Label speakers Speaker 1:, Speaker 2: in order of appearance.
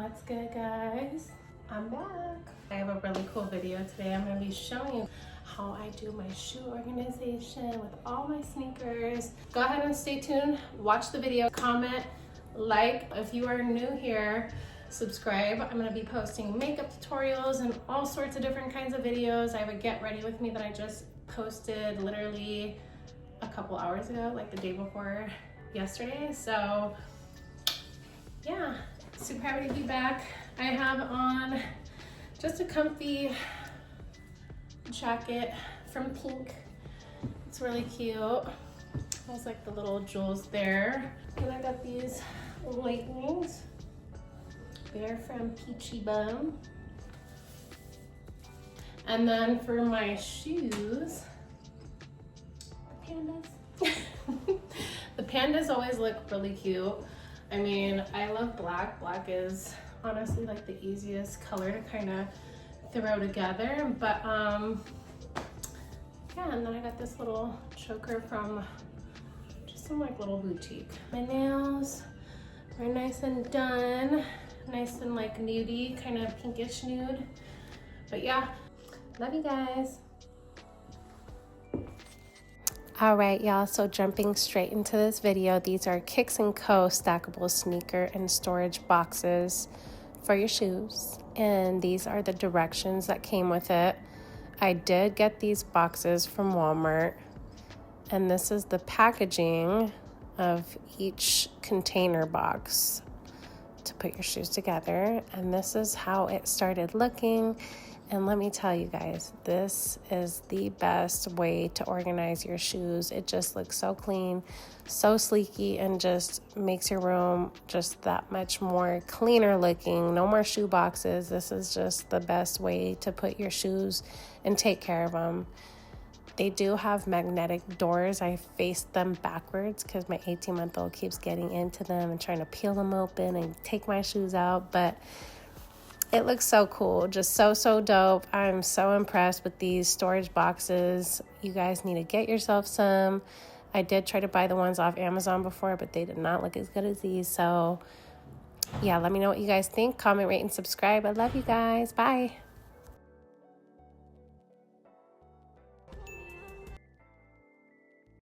Speaker 1: What's good, guys? I'm back. I have a really cool video today. I'm going to be showing you how I do my shoe organization with all my sneakers. Go ahead and stay tuned. Watch the video, comment, like. If you are new here, subscribe. I'm going to be posting makeup tutorials and all sorts of different kinds of videos. I have a get ready with me that I just posted literally a couple hours ago, like the day before yesterday. So yeah, super happy to be back. I have on just a comfy jacket from Pink. It's really cute. There's like the little jewels there. And I got these lightnings. They're from Peachy Bum. And then for my shoes, the pandas. The pandas always look really cute. I mean, I love black. Black is honestly like the easiest color to kind of throw together. But yeah, and then I got this little choker from just some like little boutique. My nails are nice and done. Nice and like nudie, kind of pinkish nude. But yeah, love you guys. All right, y'all, so jumping straight into this video, these are Kicks & Co. stackable sneaker and storage boxes for your shoes. And these are the directions that came with it. I did get these boxes from Walmart. And this is the packaging of each container box to put your shoes together. And this is how it started looking. And let me tell you guys, this is the best way to organize your shoes. It just looks so clean, so sleeky, and just makes your room just that much more cleaner looking. No more shoe boxes. This is just the best way to put your shoes and take care of them. They do have magnetic doors. I faced them backwards because my 18-month-old keeps getting into them and trying to peel them open and take my shoes out. But it looks so cool, just so dope. I'm so impressed with these storage boxes. You guys need to get yourself some. I did try to buy the ones off Amazon before, but they did not look as good as these. So yeah, let me know what you guys think. Comment, rate, and subscribe. I love you guys. Bye.